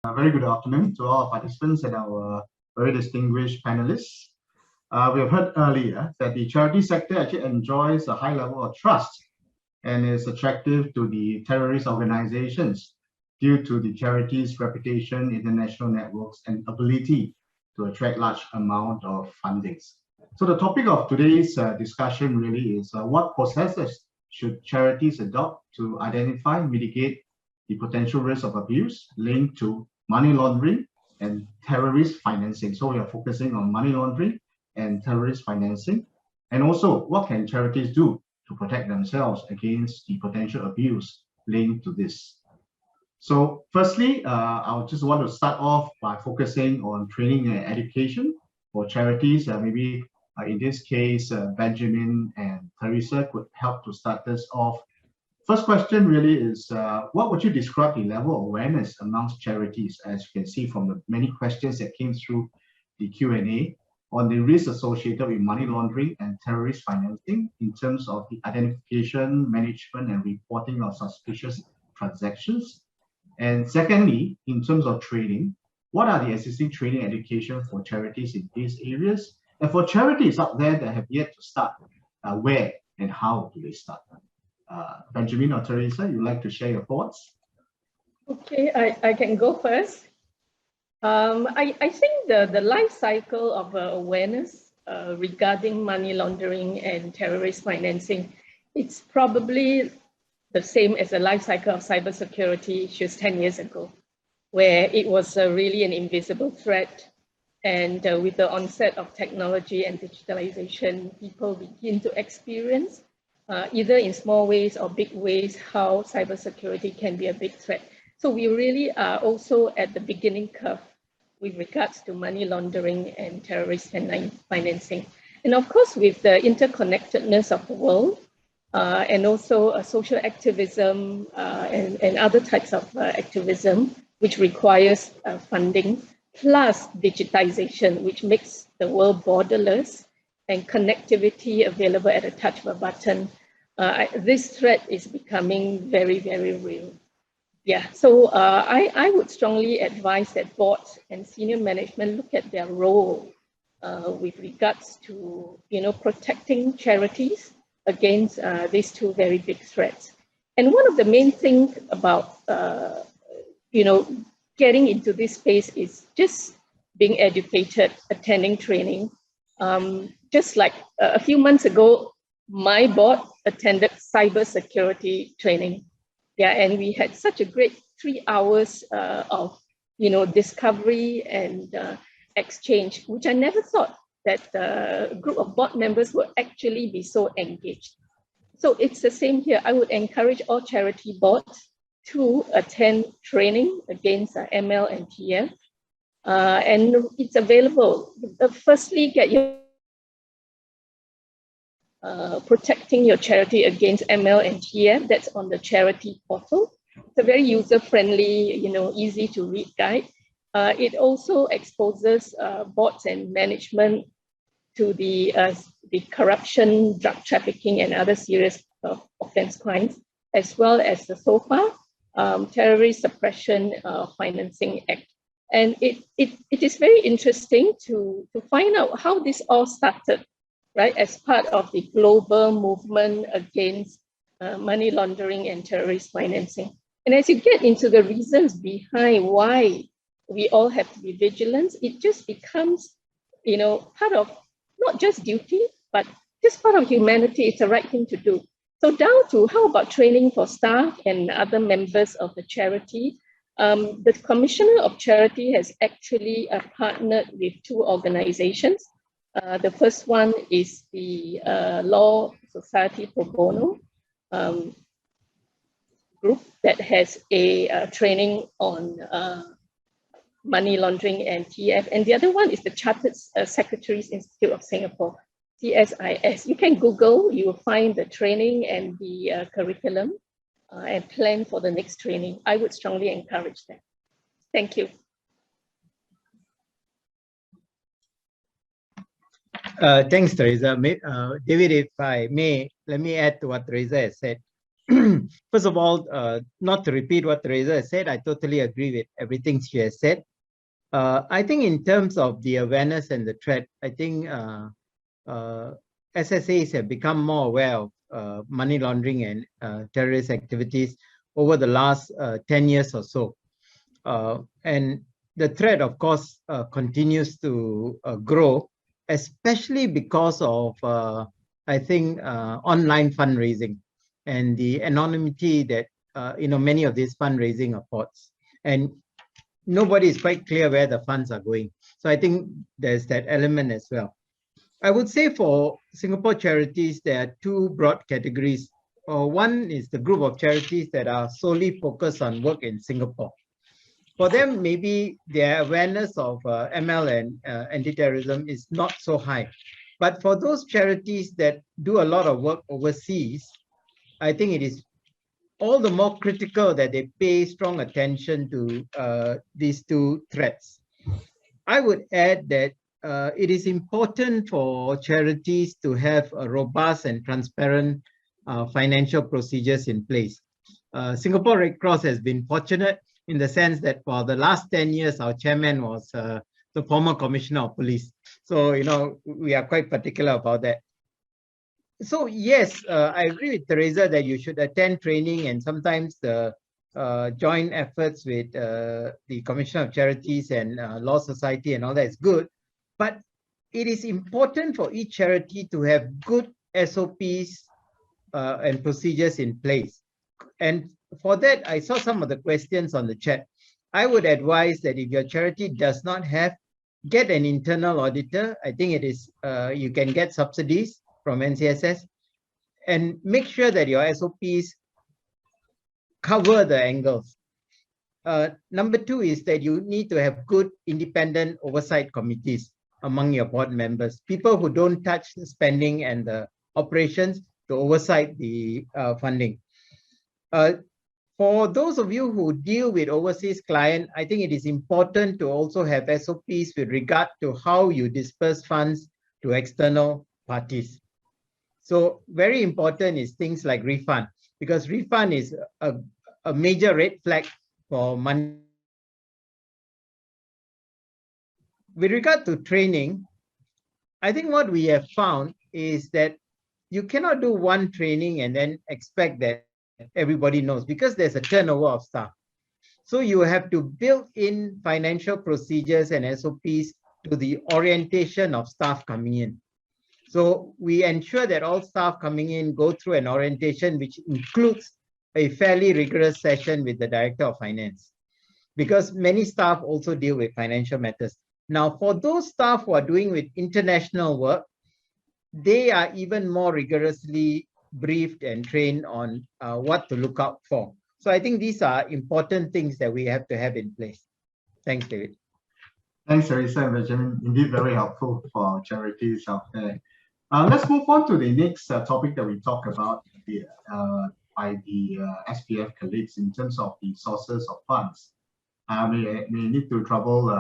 Very good afternoon to all participants and our very distinguished panelists. We have heard earlier that the charity sector actually enjoys a high level of trust and is attractive to the terrorist organizations due to the charity's reputation, international networks, and ability to attract large amount of fundings. So the topic of today's discussion really is what processes should charities adopt to identify, mitigate the potential risk of abuse linked to money laundering and terrorist financing. So we are focusing on money laundering and terrorist financing. And also, what can charities do to protect themselves against the potential abuse linked to this? So firstly, I just want to start off by focusing on training and education for charities. Maybe in this case, Benjamin and Theresa could help to start this off. First question really is, what would you describe the level of awareness amongst charities, as you can see from the many questions that came through the Q&A, on the risks associated with money laundering and terrorist financing in terms of the identification, management, and reporting of suspicious transactions? And secondly, in terms of training, what are the existing training education for charities in these areas? And for charities out there that have yet to start, where and how do they start? Benjamin or Theresa, you'd like to share your thoughts? Okay, I can go first. I think the life cycle of awareness regarding money laundering and terrorist financing, it's probably the same as the life cycle of cybersecurity issues 10 years ago, where it was really an invisible threat. And with the onset of technology and digitalization, people begin to experience either in small ways or big ways, how cybersecurity can be a big threat. So we really are also at the beginning curve with regards to money laundering and terrorist financing. And of course, with the interconnectedness of the world and also social activism and other types of activism, which requires funding, plus digitization, which makes the world borderless and connectivity available at a touch of a button, this threat is becoming very, very real. Yeah, so I would strongly advise that boards and senior management look at their role with regards to, protecting charities against these two very big threats. And one of the main things about, getting into this space is just being educated, attending training. Just like a few months ago, my board attended cybersecurity training. Yeah, and we had such a great 3 hours of, discovery and exchange, which I never thought that a group of board members would actually be so engaged. So it's the same here. I would encourage all charity boards to attend training against ML and TF. And it's available. Firstly, get your protecting your charity against ML and TF. That's on the charity portal. It's a very user-friendly, easy to read guide. It also exposes boards and management to the corruption, drug trafficking, and other serious offense crimes, as well as the SOFA, Terrorist Suppression Financing Act. And it is very interesting to find out how this all started, right, as part of the global movement against money laundering and terrorist financing. And as you get into the reasons behind why we all have to be vigilant, it just becomes, part of not just duty, but just part of humanity. It's the right thing to do. So down to how about training for staff and other members of the charity? The Commissioner of Charity has actually partnered with two organizations. The first one is the Law Society Pro Bono group that has a training on money laundering and TF. And the other one is the Chartered Secretaries Institute of Singapore, CSIS. You can Google, you will find the training and the curriculum and plan for the next training. I would strongly encourage that. Thank you. Thanks, Theresa. David, if I may, let me add to what Theresa has said. First of all, not to repeat what Theresa has said, I totally agree with everything she has said. I think in terms of the awareness and the threat, I think SSAs have become more aware of money laundering and terrorist activities over the last 10 years or so. And the threat, of course, continues to grow, especially because of, I think, online fundraising and the anonymity that many of these fundraising affords. And nobody is quite clear where the funds are going. So I think there's that element as well. I would say for Singapore charities, there are two broad categories. One is the group of charities that are solely focused on work in Singapore. For them, maybe their awareness of ML and anti-terrorism is not so high. But for those charities that do a lot of work overseas, I think it is all the more critical that they pay strong attention to these two threats. I would add that it is important for charities to have a robust and transparent financial procedures in place. Singapore Red Cross has been fortunate in the sense that for the last 10 years, our chairman was the former commissioner of police. So, we are quite particular about that. So yes, I agree with Theresa that you should attend training, and sometimes the joint efforts with the Commissioner of Charities and Law Society and all that is good. But it is important for each charity to have good SOPs and procedures in place. And for that, I saw some of the questions on the chat. I would advise that if your charity does not have, get an internal auditor. I think it is you can get subsidies from NCSS, and make sure that your SOPs cover the angles. Number two is that you need to have good independent oversight committees among your board members, people who don't touch the spending and the operations to oversight the funding. For those of you who deal with overseas clients, I think it is important to also have SOPs with regard to how you disperse funds to external parties. So very important is things like refund, because refund is a major red flag for money. With regard to training, I think what we have found is that you cannot do one training and then expect that everybody knows, because there's a turnover of staff. So you have to build in financial procedures and SOPs to the orientation of staff coming in. So we ensure that all staff coming in go through an orientation which includes a fairly rigorous session with the Director of Finance, because many staff also deal with financial matters. Now, for those staff who are doing with international work, they are even more rigorously briefed and trained on what to look out for. So I think these are important things that we have to have in place. Thanks, David. Thanks, Theresa and Benjamin. Indeed, very helpful for our charities out there. Let's move on to the next topic that we talk about by the SPF colleagues in terms of the sources of funds. We need to trouble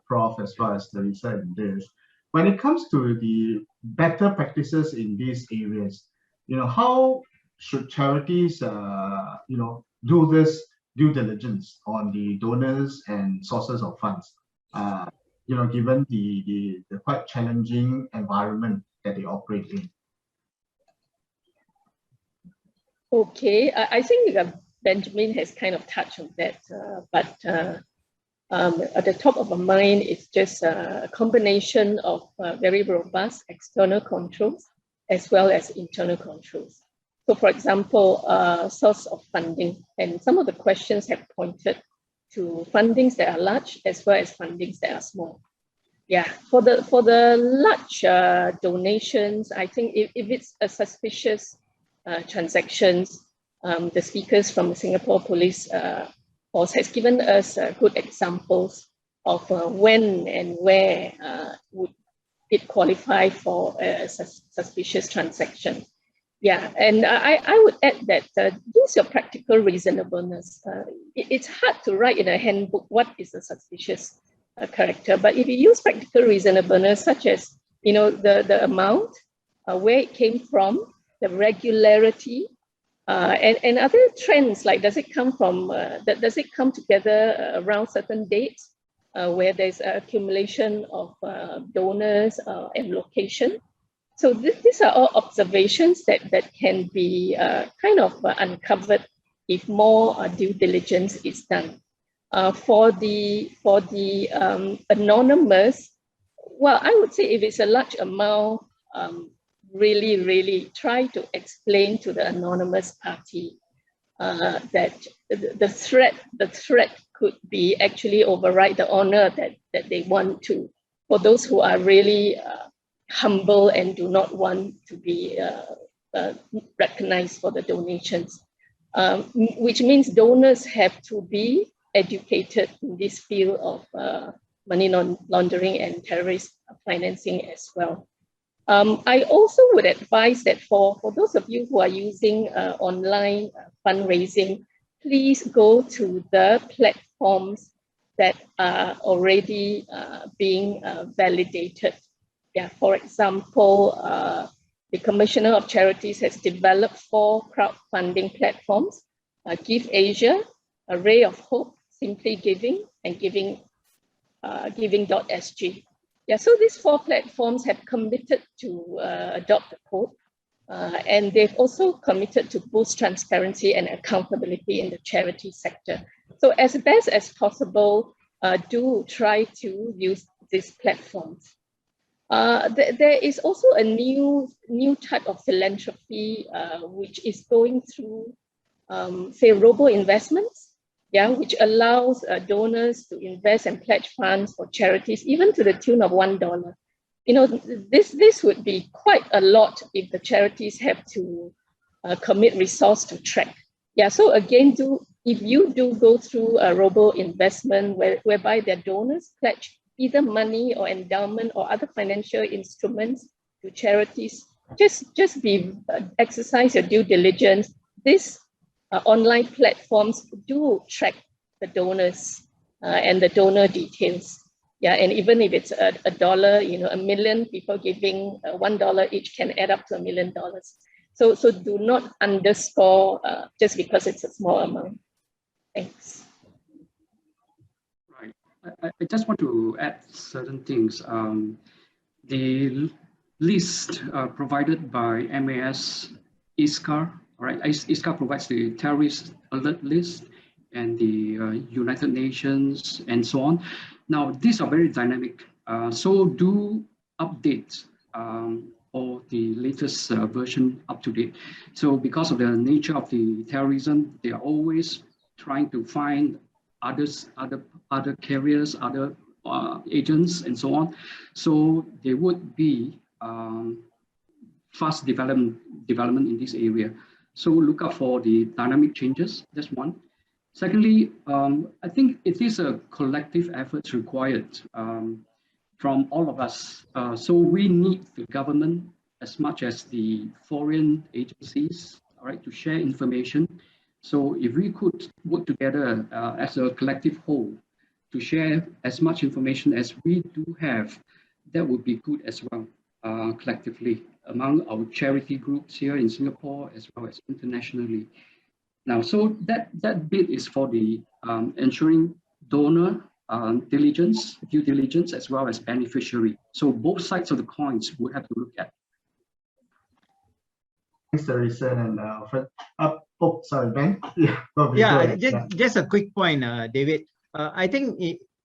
Prof as well as Theresa in this. When it comes to the better practices in these areas, how should charities, do this due diligence on the donors and sources of funds, given the quite challenging environment that they operate in? Okay, I think Benjamin has kind of touched on that, but at the top of my mind, it's just a combination of very robust external controls as well as internal controls. So for example, source of funding, and some of the questions have pointed to fundings that are large as well as fundings that are small. Yeah, for the large donations, I think if it's a suspicious transactions, the speakers from the Singapore Police Force has given us good examples of when and where would it qualify for a suspicious transaction. Yeah, and I would add that use your practical reasonableness. It's hard to write in a handbook what is a suspicious character, but if you use practical reasonableness, such as the amount, where it came from, the regularity, And other trends, like does it come from, does it come together around certain dates where there's accumulation of donors and location? So these are all observations that can be kind of uncovered if more due diligence is done. For the anonymous, well, I would say if it's a large amount, really try to explain to the anonymous party that the threat could be actually override the honor that they want to, for those who are really humble and do not want to be recognized for the donations, which means donors have to be educated in this field of money laundering and terrorist financing as well. I also would advise that for those of you who are using online fundraising, please go to the platforms that are already being validated. Yeah, for example, the Commissioner of Charities has developed 4 crowdfunding platforms: Give Asia, A Ray of Hope, Simply Giving, and Giving.sg. Yeah, so these 4 platforms have committed to adopt the code, and they've also committed to boost transparency and accountability in the charity sector. So as best as possible, do try to use these platforms. There is also a new type of philanthropy which is going through, say, Robo Investments, yeah, which allows donors to invest and pledge funds for charities, even to the tune of $1. You know, this would be quite a lot if the charities have to commit resource to track. Yeah, so again, if you do go through a Robo Investment whereby their donors pledge either money or endowment or other financial instruments to charities, just exercise your due diligence. These online platforms do track the donors and the donor details. Yeah, and even if it's a dollar, you know, 1 million people giving $1 each can add up to $1 million. So do not underscore just because it's a small amount. Thanks. Right. I just want to add certain things. The list provided by MAS ISCA, right? ISCA provides the terrorist alert list and the United Nations and so on. Now, these are very dynamic. So do update or the latest version up to date. So because of the nature of the terrorism, they are always trying to find other carriers, other agents and so on. So there would be fast development in this area. So look out for the dynamic changes, that's one. Secondly, I think it is a collective effort required from all of us. So we need the government as much as the foreign agencies, all right, to share information. So if we could work together as a collective whole to share as much information as we do have, that would be good as well, collectively among our charity groups here in Singapore as well as internationally. Now, so that bit is for the ensuring donor due diligence as well as beneficiary. So both sides of the coins we have to look at. Thanks, Theresa and Alfred. Sorry, Ben. Yeah, just a quick point, David. I think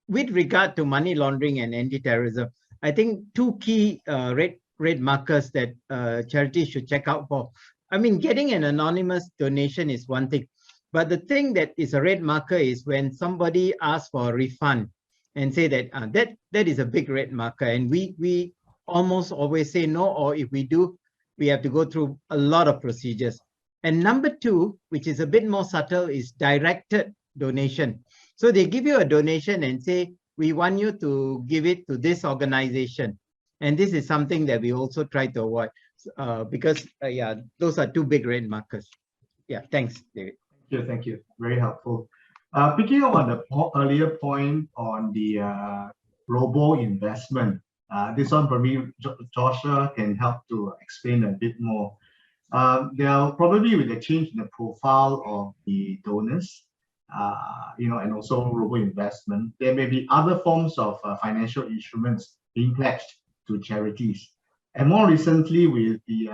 with regard to money laundering and anti-terrorism, I think 2 key red markers that charities should check out for. I mean, getting an anonymous donation is one thing, but the thing that is a red marker is when somebody asks for a refund and say that that is a big red marker, and we almost always say no, or if we do, we have to go through a lot of procedures. And number 2, which is a bit more subtle, is directed donation. So they give you a donation and say, we want you to give it to this organization. And this is something that we also try to avoid because, yeah, those are 2 big red markers. Yeah, thanks, David. Thank you. Very helpful. Picking up on the earlier point on the Robo Investment, this one for me, Joshua can help to explain a bit more. there are probably with the change in the profile of the donors, and also Robo Investment, there may be other forms of financial instruments being pledged to charities. And more recently, with the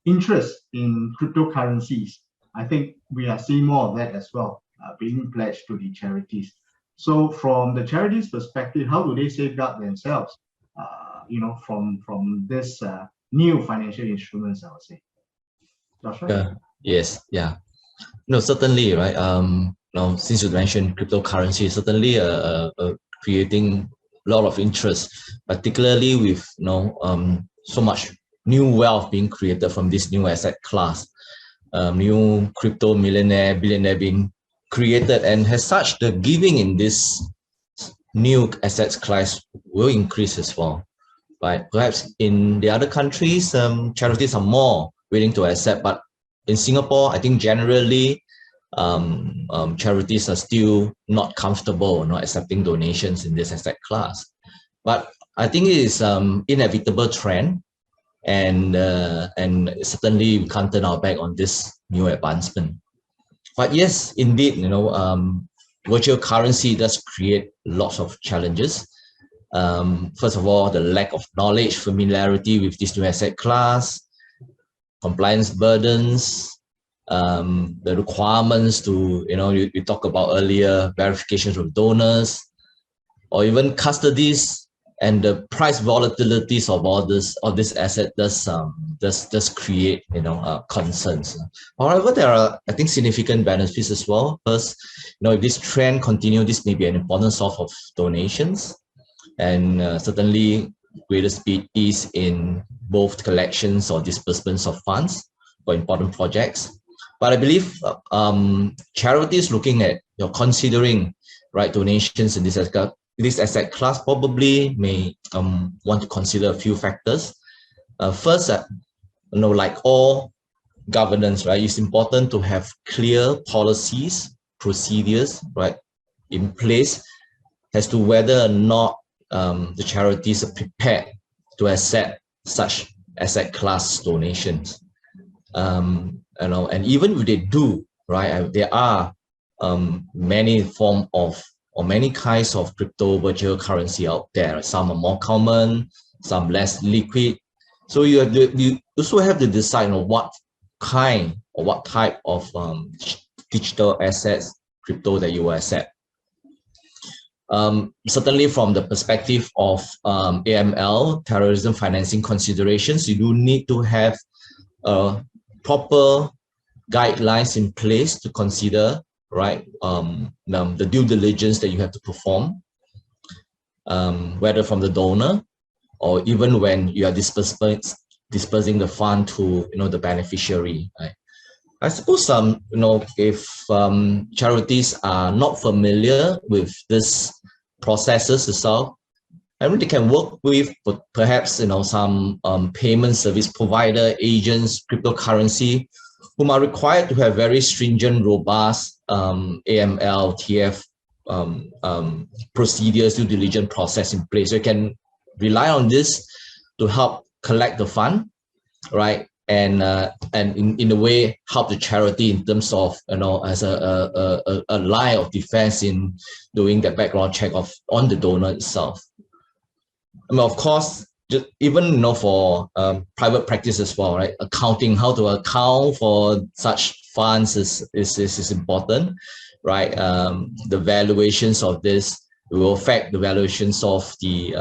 interest in cryptocurrencies, I think we are seeing more of that as well, being pledged to the charities. So from the charities' perspective, how do they safeguard themselves, from this new financial instruments, I would say? Joshua? Yes, yeah. No, certainly, right? Now, since you mentioned cryptocurrency, certainly creating a lot of interest, particularly with so much new wealth being created from this new asset class, new crypto millionaire, billionaire being created, and as such, the giving in this new assets class will increase as well. Right? Perhaps in the other countries, charities are more willing to accept, but in Singapore, I think generally charities are still not comfortable not accepting donations in this asset class. But I think it is inevitable trend, and certainly we can't turn our back on this new advancement. But yes, indeed, virtual currency does create lots of challenges. First of all, the lack of knowledge, familiarity with this new asset class, compliance burdens, the requirements to, you talked about earlier, verifications of donors, or even custodies, and the price volatilities of all this asset does create, concerns. However, there are, I think, significant benefits as well. First, if this trend continues, this may be an important source of donations, and certainly greater speed ease in both collections or disbursements of funds for important projects. But I believe charities looking at, considering donations in this asset class probably may want to consider a few factors. First, like all governance, right, it's important to have clear policies, procedures, right, in place as to whether or not the charities are prepared to accept such asset class donations. And even if they do, right, there are many forms of or many kinds of crypto virtual currency out there. Some are more common, some less liquid. So you also have to decide on what kind or what type of digital assets, crypto that you will accept. Certainly from the perspective of AML, terrorism financing considerations, you do need to have proper guidelines in place to consider, right, the due diligence that you have to perform, whether from the donor or even when you are dispersing the fund to the beneficiary. Right? I suppose if charities are not familiar with this processes itself, I mean, they can work with perhaps some payment service provider, agents, cryptocurrency, whom are required to have very stringent, robust AML, TF procedures, due diligence process in place. So you can rely on this to help collect the fund, right? And in a way help the charity in terms of as a line of defense in doing the background check on the donor itself. I mean, of course, just even for private practice as well, right? Accounting, how to account for such funds is important, right? The valuations of this will affect the valuations of the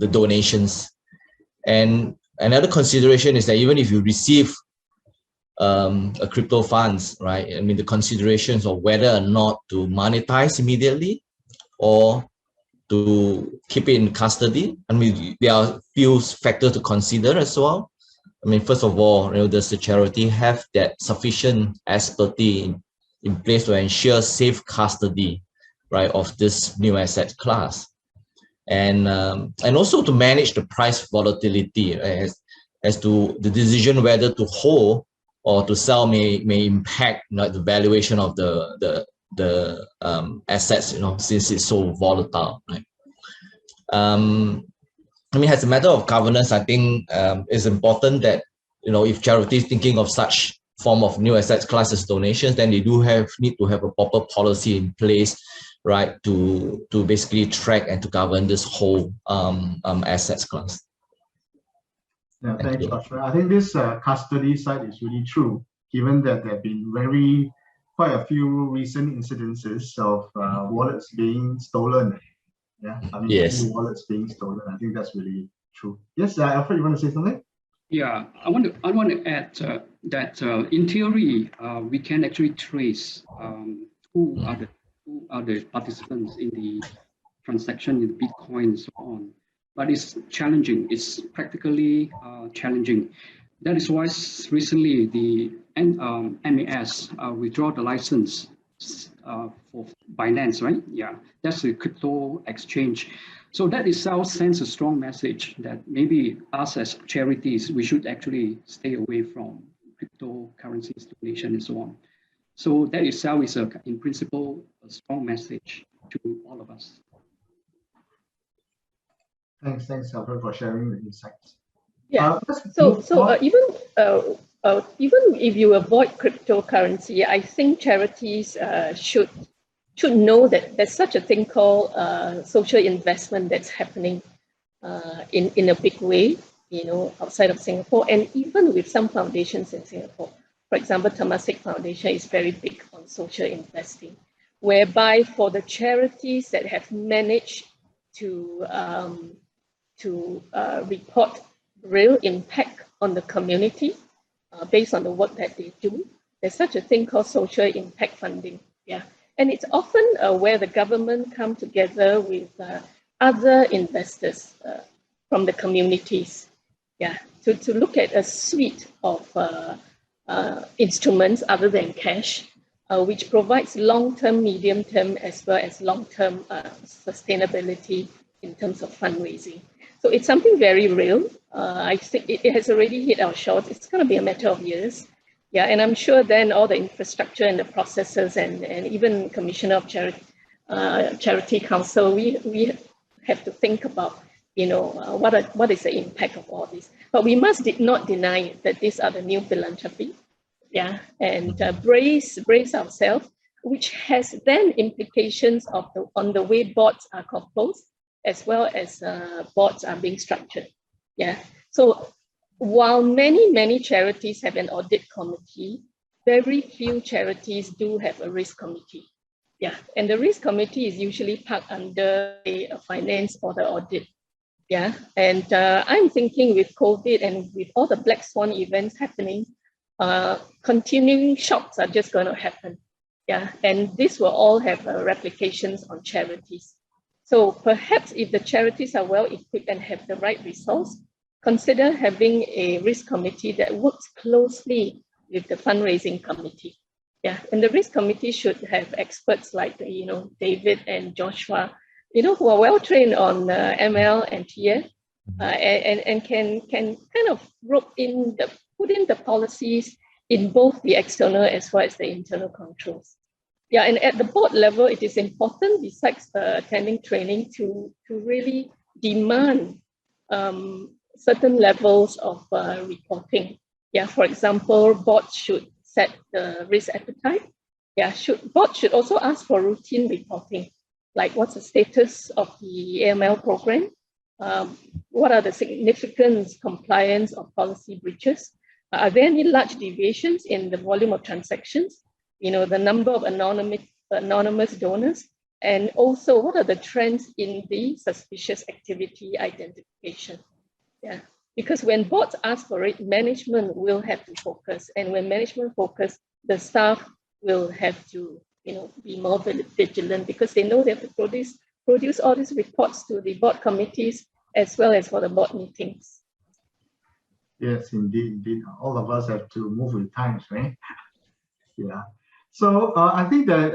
donations. And another consideration is that even if you receive a crypto funds, right? I mean, the considerations of whether or not to monetize immediately or to keep it in custody. I mean, there are a few factors to consider as well. I mean, first of all, does the charity have that sufficient expertise in place to ensure safe custody, right, of this new asset class? And also to manage the price volatility, right, as to the decision whether to hold or to sell may impact the valuation of the assets, since it's so volatile, right? I mean, as a matter of governance, I think it's important that, if charities thinking of such form of new assets class as donations, then they do need to have a proper policy in place, right, to basically track and to govern this whole assets class. Yeah, thanks, Joshua. I think this custody side is really true, given that there have been quite a few recent incidences of wallets being stolen. Yeah, I mean, Yes. wallets being stolen. I think that's really true. Yes, Alfred, you want to say something? Yeah, I want to add that in theory we can actually trace who are the participants in the transaction in Bitcoin and so on. But it's challenging. It's practically challenging. That is why recently the MAS withdraw the license for Binance, right? Yeah, that's a crypto exchange. So that itself sends a strong message that maybe us as charities, we should actually stay away from cryptocurrencies, donation, and so on. So that itself is, in principle, a strong message to all of us. Thanks, Alfred, for sharing the insights. Yeah. Even if you avoid cryptocurrency, I think charities should know that there's such a thing called social investment that's happening in a big way, outside of Singapore, and even with some foundations in Singapore. For example, Temasek Foundation is very big on social investing, whereby for the charities that have managed to report real impact on the community based on the work that they do, there's such a thing called social impact funding. Yeah. And it's often where the government come together with other investors from the communities, to look at a suite of instruments other than cash, which provides long-term, medium-term, as well as long-term sustainability in terms of fundraising. So it's something very real. I think it has already hit our shores. It's going to be a matter of years. Yeah, and I'm sure then all the infrastructure and the processes and even Commissioner of Charity Council, we have to think about, what is the impact of all this. But we must not deny that these are the new philanthropy, and brace ourselves, which has then implications on the way boards are composed, as well as boards are being structured. Yeah. So while many charities have an audit committee, very few charities do have a risk committee. Yeah, and the risk committee is usually parked under a finance or the audit. Yeah, and I'm thinking with COVID and with all the black swan events happening, continuing shocks are just going to happen. Yeah, and this will all have replications on charities. So perhaps if the charities are well equipped and have the right resource, consider having a risk committee that works closely with the fundraising committee. Yeah, and the risk committee should have experts like, David and Joshua, who are well trained on ML and TF, and can kind of put in the policies in both the external as well as the internal controls. Yeah, and at the board level, it is important, besides attending training, to really demand certain levels of reporting. Yeah, for example, boards should set the risk appetite. Yeah, boards should also ask for routine reporting, like what's the status of the AML program? What are the significant compliance or policy breaches? Are there any large deviations in the volume of transactions? The number of anonymous donors, and also what are the trends in the suspicious activity identification? Yeah, because when boards ask for it, management will have to focus, and when management focus, the staff will have to, be more vigilant, because they know they have to produce all these reports to the board committees as well as for the board meetings. Yes, indeed. All of us have to move with times, right? Yeah. So I think that,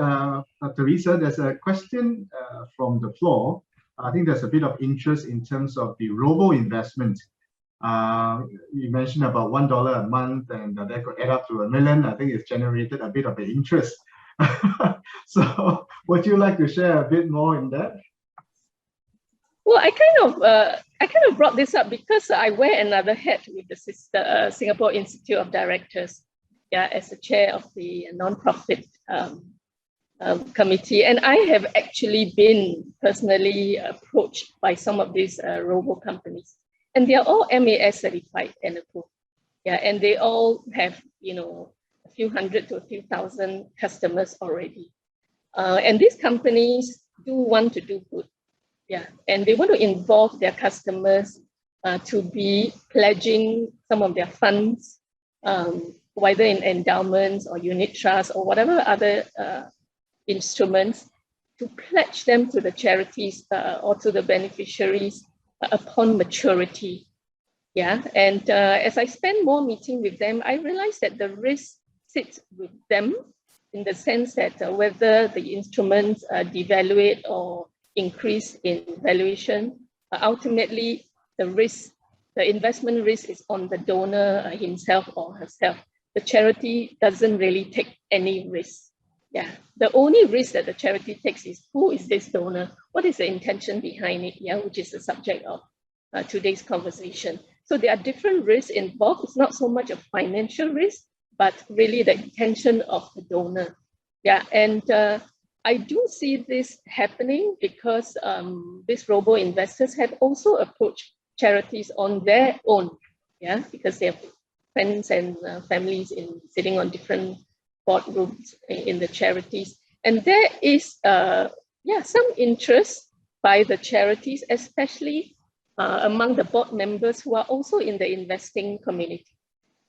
Theresa, there's a question from the floor. I think there's a bit of interest in terms of the Robo Investment. You mentioned about $1 a month, and that could add up to $1 million. I think it's generated a bit of an interest. So would you like to share a bit more in that? Well, I kind of I kind of brought this up because I wear another hat with the Singapore Institute of Directors, yeah, as the chair of the non-profit committee. And I have actually been personally approached by some of these robo companies, and they are all MAS certified and approved. Yeah, and they all have, you know, a few hundred to a few thousand customers already. And these companies do want to do good. Yeah, and they want to involve their customers to be pledging some of their funds, whether in endowments or unit trusts or whatever other instruments, to pledge them to the charities or to the beneficiaries upon maturity. Yeah, and as I spend more meeting with them, I realized that the risk sits with them in the sense that whether the instruments devaluate or increase in valuation, ultimately the risk, the investment risk is on the donor himself or herself. The charity doesn't really take any risk. Yeah, the only risk that the charity takes is who is this donor? What is the intention behind it? Yeah, which is the subject of today's conversation. So there are different risks involved. It's not so much a financial risk, but really the intention of the donor. Yeah, and I do see this happening because these robo investors have also approached charities on their own. Yeah, because they have friends and families sitting on different boardrooms in the charities, and there is some interest by the charities, especially among the board members who are also in the investing community.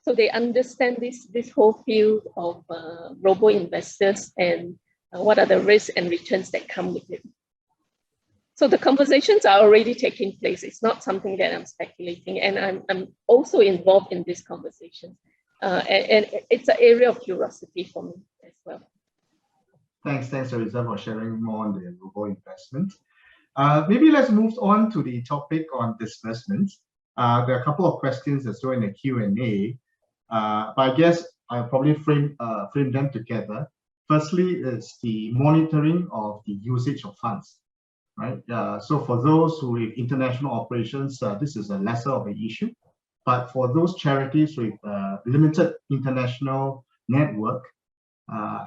So they understand this whole field of robo investors and what are the risks and returns that come with it. So the conversations are already taking place. It's not something that I'm speculating, and I'm also involved in this conversation. And it's an area of curiosity for me as well. Thanks, Theresa, for sharing more on the robo investment. Maybe let's move on to the topic on disbursements. There are a couple of questions as well in the Q&A, but I guess I'll probably frame them together. Firstly, is the monitoring of the usage of funds, right? So for those with international operations, this is a lesser of an issue. But for those charities with limited international network,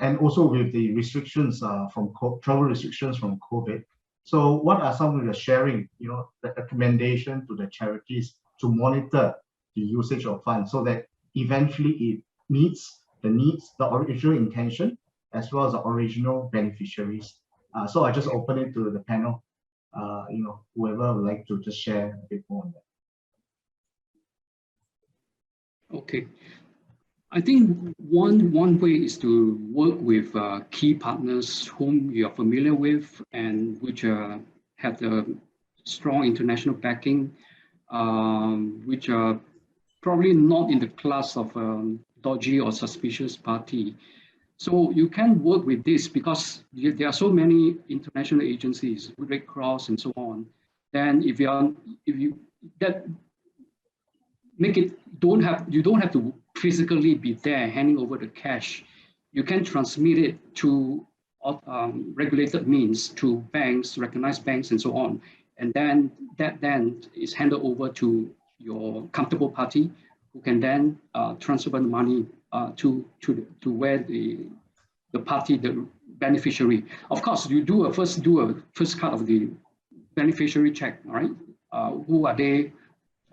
and also with the restrictions from travel restrictions from COVID, so what are some of the sharing, the recommendation to the charities to monitor the usage of funds so that eventually it meets the original intention as well as the original beneficiaries? So I just open it to the panel, whoever would like to just share a bit more on that. Okay, I think one way is to work with key partners whom you are familiar with and which have the strong international backing, which are probably not in the class of dodgy or suspicious party. So you can work with this because there are so many international agencies, Red Cross and so on. Then if you make it, you don't have to physically be there handing over the cash. You can transmit it to regulated means, to banks, recognized banks, and so on. And then that is handed over to your comfortable party, who can then transfer the money to where the party, the beneficiary. Of course, you do a first cut of the beneficiary check, all right? Who are they?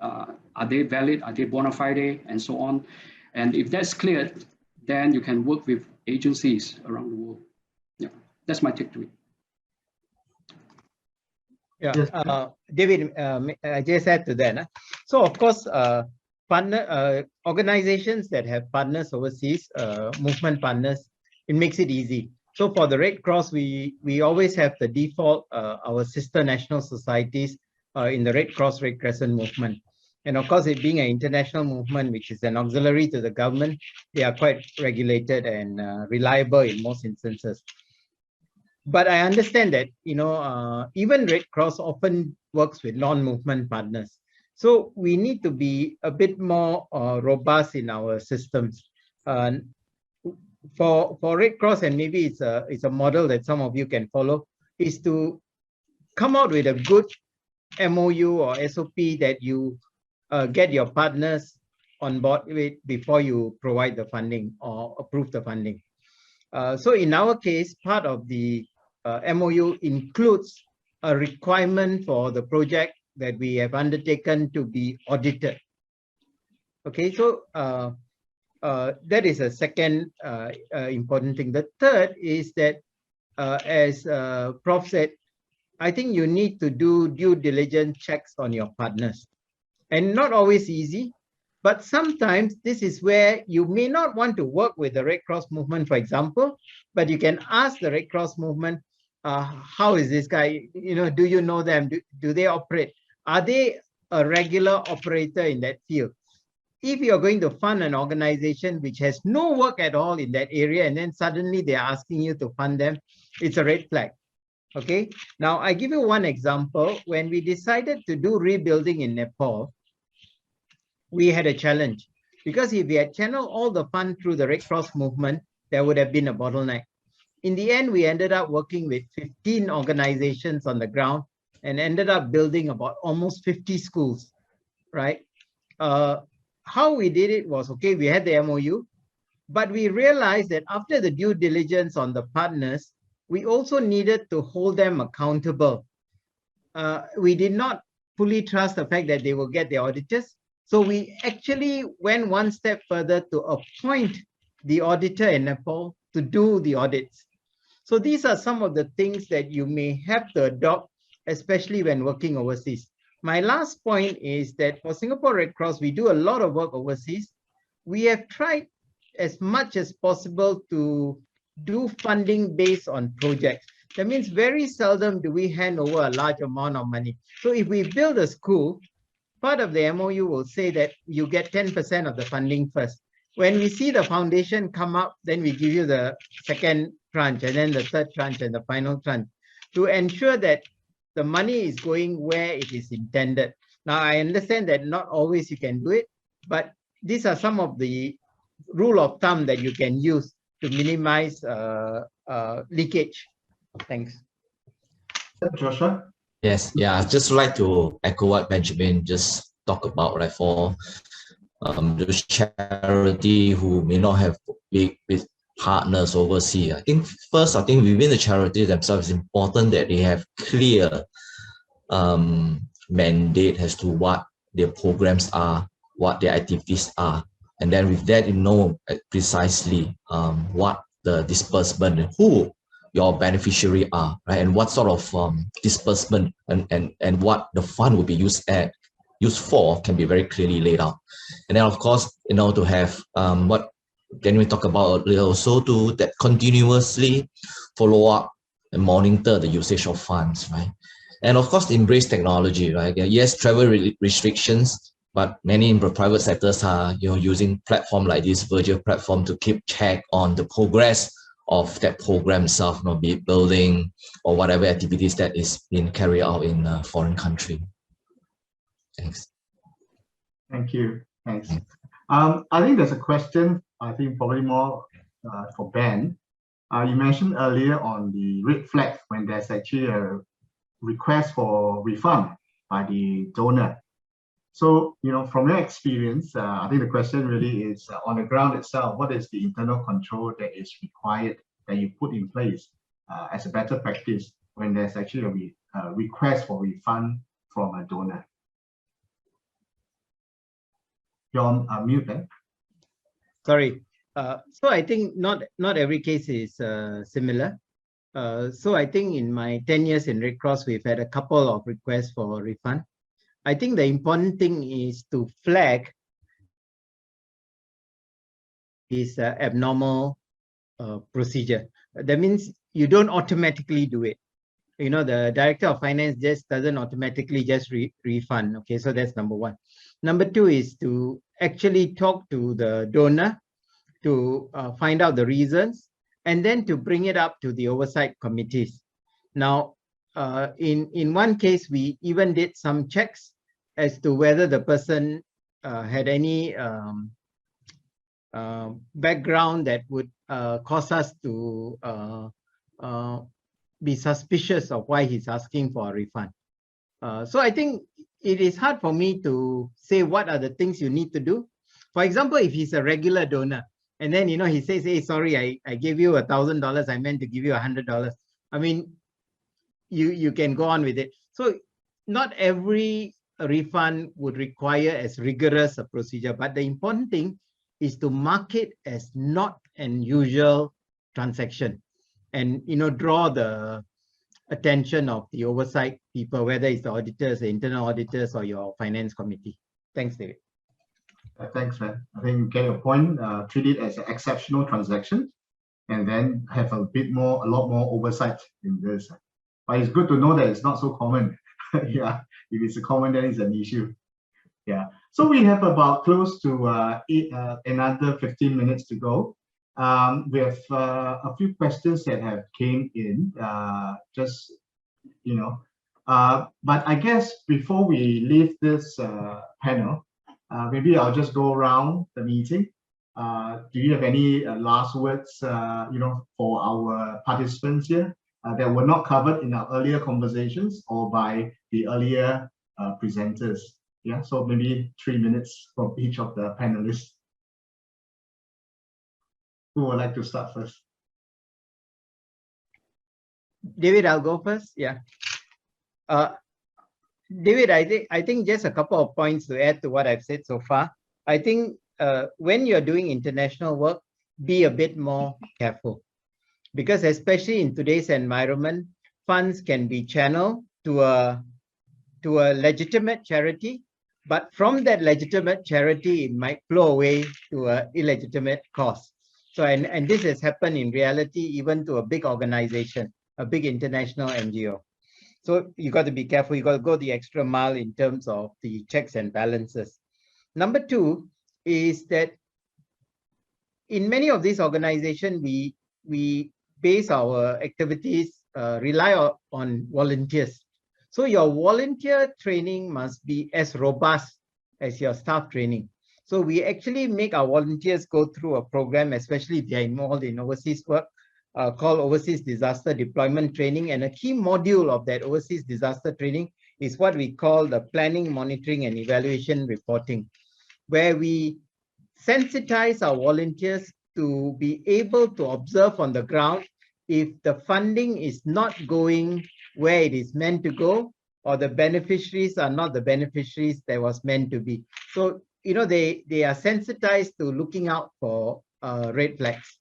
Are they valid? Are they bona fide? And so on. And if that's cleared, then you can work with agencies around the world. Yeah, that's my take to it. Yeah, David, I just add to that. So of course, organizations that have partners overseas, movement partners, it makes it easy. So for the Red Cross, we always have the default, our sister national societies in the Red Cross, Red Crescent movement. And of course, it being an international movement, which is an auxiliary to the government, they are quite regulated and reliable in most instances. But I understand that, even Red Cross often works with non-movement partners. So we need to be a bit more robust in our systems. For Red Cross, and maybe it's a model that some of you can follow, is to come out with a good MOU or SOP that you get your partners on board with before you provide the funding or approve the funding. So in our case, part of the MOU includes a requirement for the project that we have undertaken to be audited. Okay, so that is a second important thing. The third is that, as Prof said, I think you need to do due diligence checks on your partners. And not always easy, but sometimes this is where you may not want to work with the Red Cross movement, for example, but you can ask the Red Cross movement, how is this guy, do you know them? Do they operate? Are they a regular operator in that field? If you're going to fund an organization which has no work at all in that area, and then suddenly they're asking you to fund them, it's a red flag. Okay, now I give you one example. When we decided to do rebuilding in Nepal, we had a challenge, because if we had channeled all the fund through the Red Cross movement, there would have been a bottleneck. In the end, we ended up working with 15 organizations on the ground and ended up building about almost 50 schools, right? How we did it was, okay, we had the MOU, but we realized that after the due diligence on the partners, we also needed to hold them accountable. We did not fully trust the fact that they will get the auditors. So we actually went one step further to appoint the auditor in Nepal to do the audits. So these are some of the things that you may have to adopt, especially when working overseas. My last point is that for Singapore Red Cross, we do a lot of work overseas. We have tried as much as possible to do funding based on projects. That means very seldom do we hand over a large amount of money. So if we build a school, part of the MOU will say that you get 10% of the funding first. When we see the foundation come up, then we give you the second tranche, and then the third tranche, and the final tranche, to ensure that the money is going where it is intended. Now, I understand that not always you can do it, but these are some of the rule of thumb that you can use to minimize leakage. Thanks. Joshua? Yes, yeah, I'd just like to echo what Benjamin just talked about, right? For those charity who may not have big partners overseas. I think within the charity themselves, it's important that they have clear mandate as to what their programs are, what their activities are. And then with that, you know precisely what the disbursement, who your beneficiary are, right? And what sort of disbursement and what the fund will be used for can be very clearly laid out. And then of course, to have what then we talk about earlier also, to that continuously follow up and monitor the usage of funds, right? And of course, embrace technology, right? Yes, travel restrictions, but many in the private sectors are using platform like this virtual platform to keep check on the progress of that program itself, be it building or whatever activities that is being carried out in a foreign country. Thanks. Thank you. Thanks. I think there's a question, I think probably more for Ben. You mentioned earlier on the red flag when there's actually a request for refund by the donor. So, from your experience, I think the question really is on the ground itself, what is the internal control that is required that you put in place as a better practice when there's actually a request for refund from a donor? You're on mute, Ben. Sorry. So I think not every case is similar. So I think in my 10 years in Red Cross, we've had a couple of requests for refund. I think the important thing is to flag this abnormal procedure. That means you don't automatically do it. The director of finance just doesn't automatically just refund. Okay, so that's number one. Number two is to actually talk to the donor to find out the reasons, and then to bring it up to the oversight committees. Now, in one case, we even did some checks as to whether the person had any background that would cause us to be suspicious of why he's asking for a refund. So I think it is hard for me to say what are the things you need to do. For example, if he's a regular donor and then, he says, hey, sorry, I gave you $1,000. I meant to give you $100. I mean, you can go on with it. So not every refund would require as rigorous a procedure, but the important thing is to mark it as not an usual transaction and, draw the attention of the oversight people, whether it's the auditors, the internal auditors, or your finance committee. Thanks, David. Thanks, man. I think get your point. Treat it as an exceptional transaction, and then have a lot more oversight in this. But it's good to know that it's not so common. Yeah, if it's common, then it's an issue. Yeah. So we have about close to another 15 minutes to go. We have a few questions that have came in. But I guess before we leave this panel, maybe I'll just go around the meeting. Do you have any last words, for our participants here that were not covered in our earlier conversations or by the earlier presenters? Yeah, so maybe 3 minutes from each of the panelists. Who would like to start first? David, I'll go first. Yeah. David, I think just a couple of points to add to what I've said so far. I think when you're doing international work, be a bit more careful, because especially in today's environment, funds can be channeled to a legitimate charity, but from that legitimate charity, it might flow away to an illegitimate cause. So, and this has happened in reality, even to a big organization, a big international NGO. So you got to be careful. You got to go the extra mile in terms of the checks and balances. Number two is that in many of these organizations, we base our activities, rely on volunteers. So your volunteer training must be as robust as your staff training. So we actually make our volunteers go through a program, especially if they're involved in overseas work, called Overseas Disaster Deployment Training. And a key module of that overseas disaster training is what we call the Planning, Monitoring, and Evaluation Reporting, where we sensitize our volunteers to be able to observe on the ground if the funding is not going where it is meant to go, or the beneficiaries are not the beneficiaries that was meant to be. So, they are sensitized to looking out for red flags.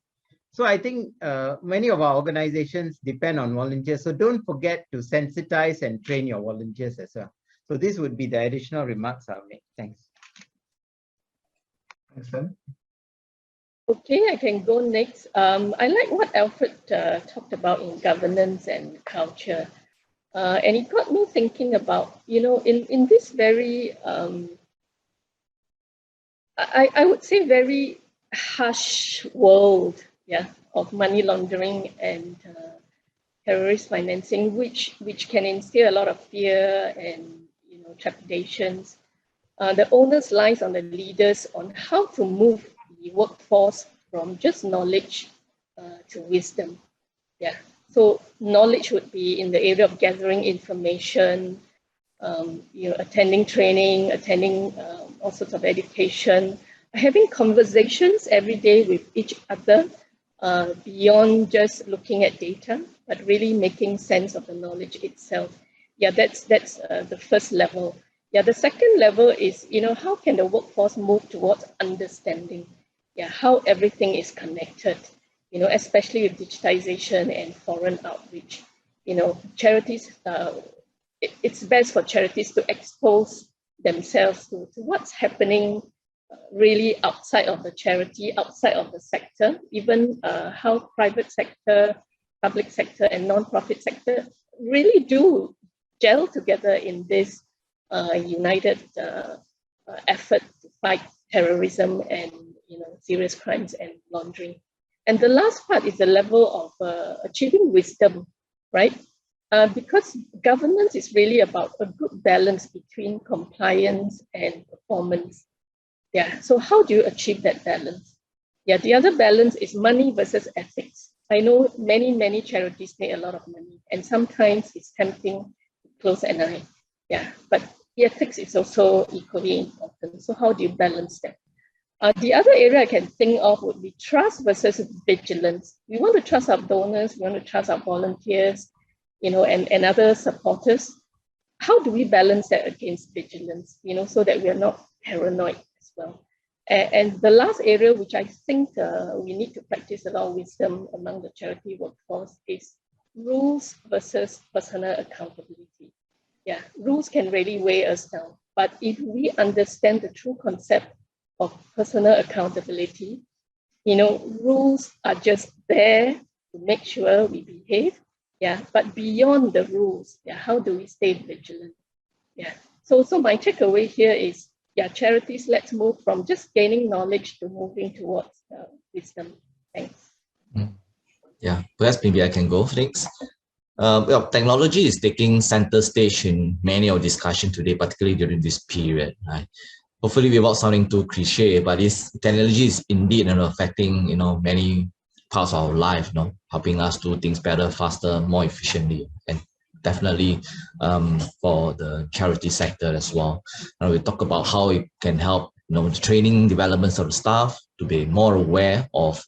So I think many of our organizations depend on volunteers. So don't forget to sensitize and train your volunteers as well. So this would be the additional remarks I'll make. Thanks. Thanks, Ben. Okay, I can go next. I like what Alfred talked about in governance and culture. And it got me thinking about, in this very, I would say very harsh world, of money laundering and terrorist financing, which can instill a lot of fear and trepidations. The onus lies on the leaders on how to move the workforce from just knowledge to wisdom. Yeah. So knowledge would be in the area of gathering information, attending training, attending all sorts of education, having conversations every day with each other beyond just looking at data, but really making sense of the knowledge itself. Yeah, that's the first level. Yeah, the second level is, how can the workforce move towards understanding? Yeah, how everything is connected, especially with digitization and foreign outreach. Charities, it's best for charities to expose themselves to what's happening really outside of the charity, outside of the sector, even how private sector, public sector, and non-profit sector really do gel together in this united effort to fight terrorism and serious crimes and laundering. And the last part is the level of achieving wisdom, right? Because governance is really about a good balance between compliance and performance. Yeah, so how do you achieve that balance? Yeah, the other balance is money versus ethics. I know many charities make a lot of money, and sometimes it's tempting to close an eye. Yeah, but ethics is also equally important. So how do you balance that? The other area I can think of would be trust versus vigilance. We want to trust our donors, we want to trust our volunteers, and other supporters. How do we balance that against vigilance, so that we are not paranoid as well? And the last area, which I think we need to practice a lot of wisdom among the charity workforce, is rules versus personal accountability. Yeah, rules can really weigh us down. But if we understand the true concept of personal accountability, rules are just there to make sure we behave. Yeah, but beyond the rules, how do we stay vigilant? Yeah. So my takeaway here is, charities, let's move from just gaining knowledge to moving towards wisdom. Thanks. Yeah, perhaps maybe I can go next. Technology is taking center stage in many of discussion today, particularly during this period. Right? Hopefully, without sounding too cliche, but this technology is indeed affecting many parts of our life, helping us do things better, faster, more efficiently, and definitely for the charity sector as well. And we talk about how it can help, the training, developments of the staff to be more aware of,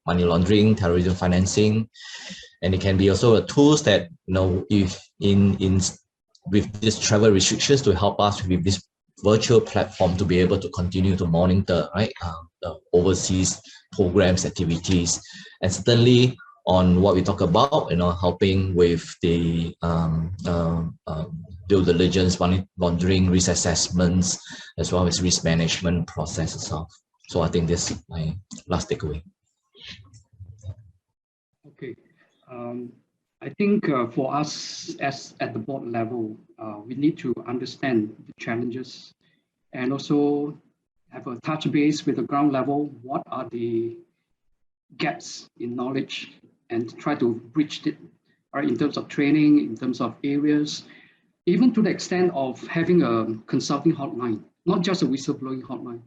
money laundering, terrorism financing, and it can be also a tools that if with these travel restrictions to help us with this virtual platform to be able to continue to monitor the overseas programs, activities, and certainly on what we talk about, helping with the due diligence, money laundering, risk assessments, as well as risk management process itself. So I think this is my last takeaway. Okay. I think for us as at the board level, we need to understand the challenges and also have a touch base with the ground level. What are the gaps in knowledge and try to bridge it, right, in terms of training, in terms of areas, even to the extent of having a consulting hotline, not just a whistleblowing hotline.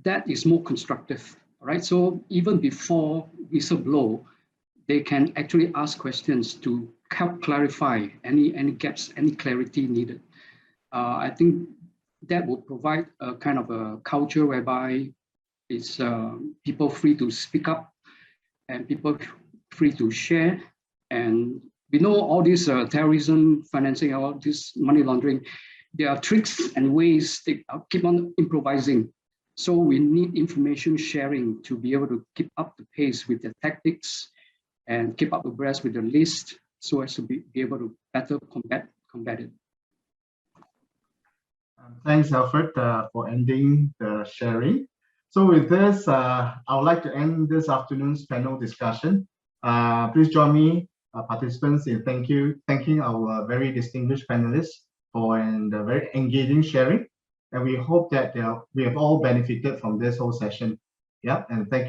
That is more constructive, right? So even before whistleblow, they can actually ask questions to help clarify any gaps, any clarity needed. I think that will provide a kind of a culture whereby it's people free to speak up and people free to share. And we know all this terrorism financing, all this money laundering, there are tricks and ways they keep on improvising. So we need information sharing to be able to keep up the pace with the tactics and keep up abreast with the list so as to be able to better combat it. Thanks, Alfred, for ending the sharing. So with this, I would like to end this afternoon's panel discussion. Please join me, participants, in thanking our very distinguished panelists for a very engaging sharing. And we hope that we have all benefited from this whole session. Yeah, and thank you.